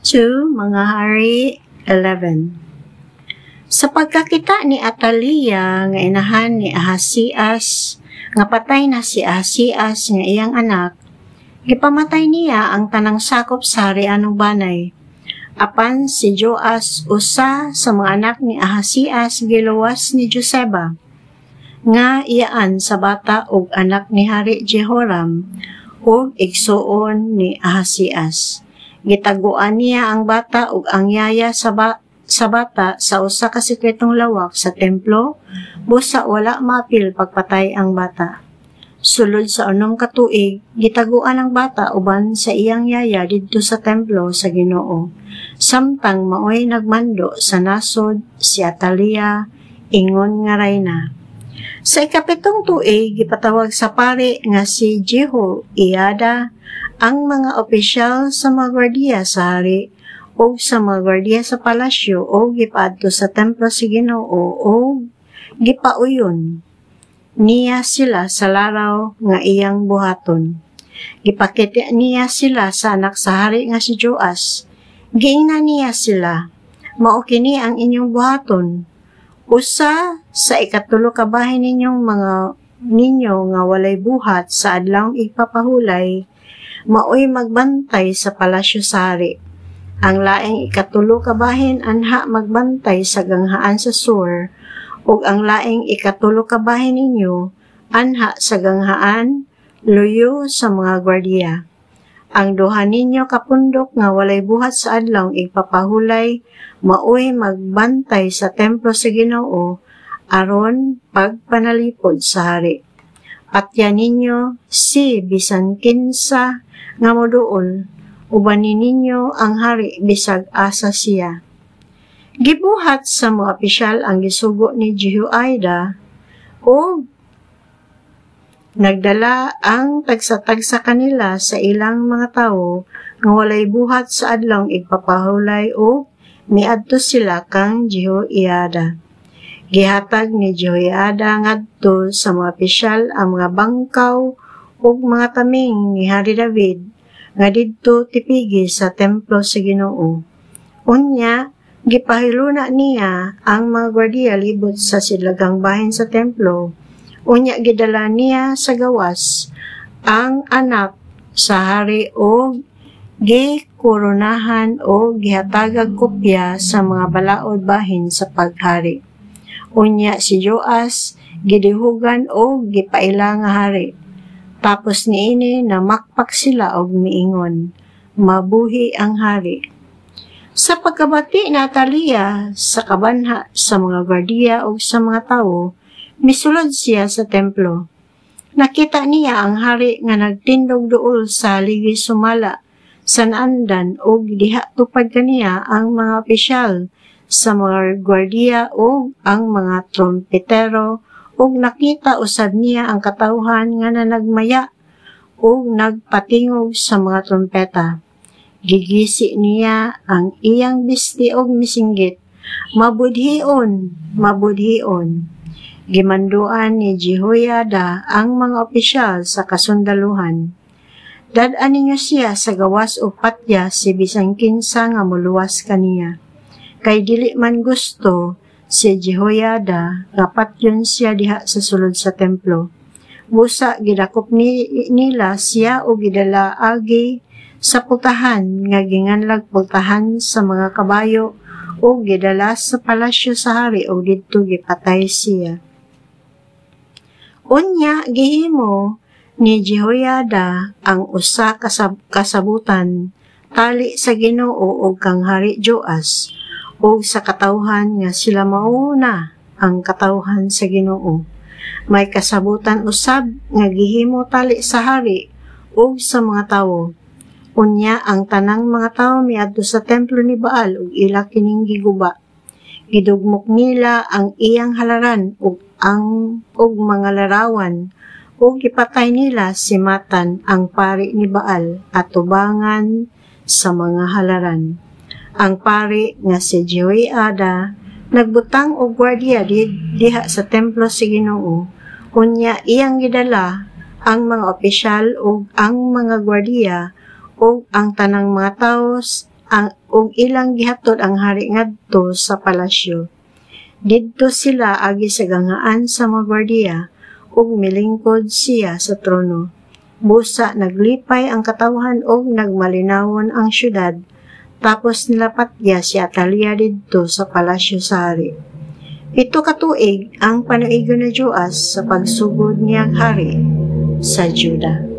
2 Mga Hari 11. Sa pagkakita ni Atalia nga inahan ni Ahasias, nga patay na si Ahasias nga iyang anak, gipamatay niya ang tanang sakop sa harianong banay. Apan si Joas, usa sa mga anak ni Ahasias, giluwas ni Joseba, nga iyaan sa bata ug anak ni Hari Jehoram ug igsuon ni Ahasias. Gitaguan niya ang bata ug ang yaya sa bata sa usa ka sikretong lawak sa templo, busa wala maapil pagpatay ang bata. Sulod sa 6 ka tuig, gitaguan ang bata uban sa iyang yaya didto sa templo sa Ginoo. Samtang maoy nagmando sa nasod si Atalia, ingon nga rayna. Sa 7 tuig, gipatawag sa pari nga si Jehoiada ang mga opisyal sa mga gwardiya sa hari o sa mga gwardiya sa palasyo o gipaadto sa templo sa Ginoo o gipauyon niya sila sa laraw nga iyang buhaton. Gipakita niya sila sa anak sa hari nga si Joas. Giingna niya sila, mao kini ang inyong buhaton. Usa sa 13 ka bahin ninyo nga walay buhat sa adlawng igpapahulay, maoy magbantay sa palasyo sa hari. Ang laing 13 ka bahin anha magbantay sa ganghaan sa sur, ug ang laing 13 ka bahin ninyo anha sa ganghaan luyo sa mga gwardiya. Ang duha ninyo kapundok nga walay buhat sa adlawng igpapahulay, maoy magbantay sa templo sa Ginoo aron pagpanalipod sa hari. Patyan ninyo si bisan kinsa nga moduol, ubanin ninyo ang hari bisag asa siya. Gibuhat sa mga opisyal ang gisugo ni Jehoiada o nagdala ang tagsa-tagsa kanila sa ilang mga tawo nga walay buhat sa adlawng igpapahulay o miadto sila kang Jehoiada. Gihatag ni Jehoiada ngadto sa mga opisyal ang mga bangkaw ug mga taming ni Hari David nga didto tipigi sa templo sa Ginoo. Unya, gipahiluna niya ang mga gwardiya libot sa silagang bahin sa templo. Unya, gidala niya sa gawas ang anak sa hari o gikoronahan o gihatagag kopya sa mga balaod bahin sa paghari. Unya, si Joas gidihugan o gipaila nga hari. Tapos niini na makpak sila og miingon, mabuhi ang hari. Sa pagkabati ni Atalia sa kabanha sa mga gwardiya o sa mga tawo, misulod siya sa templo. Nakita niya ang hari nga nagtindog duol sa haligi sumala sa naandan o diha tupad kaniya ang mga opisyal sa mga gwardiya o ang mga trompetero ug nakita usab niya ang katawhan nga nanagmaya ug nagpatingog sa mga trompeta. Gigisi niya ang iyang bisti og misinggit, mabudhion, mabudhion. Gimanduan ni Jehoiada ang mga opisyal sa kasundaluhan. Dad-an ninyo siya sa gawas o patya si bisang kinsa nga muluwas kaniya. Kay dili man gusto si Jehoiada nga patyon siya diha sa sulod sa templo. Busa gidakop nila siya o gidala agi sa pultahan nga ginganlag pultahan sa mga kabayo o gidala sa palasyo sa hari o didto gipatay siya. Unya, gihimo ni Jehoiada ang usa kasabutan tali sa Ginoo o kang Hari Joas o sa katawhan nga sila mauna ang katawhan sa Ginoo. May kasabutan usab nga gihimo tali sa hari o sa mga tawo. Unya, ang tanang mga tawo miadto sa templo ni Baal ug ila kining giguba. Gidugmok nila ang iyang halaran ug mga larawan ug gipatay nila si Matan ang pari ni Baal at tubangan sa mga halaran. Ang pari nga si Jehoiada nagbutang og gwardiya diha sa templo sa Ginoo. Unya, iyang gidala ang mga opisyal ug ang mga gwardiya ug ang tanang mga tawo ug ilang gihatod ang hari ngadto sa palasyo. Didto sila agi sa gangaan sa mga gwardiya ug milingkod siya sa trono. Busa naglipay ang katawhan ug nagmalinawon ang syudad, tapos nilapatya si Atalia didto sa palasyo sa hari. 7 ka tuig ang panuigon ni Joas sa pagsugod niyang hari sa Juda.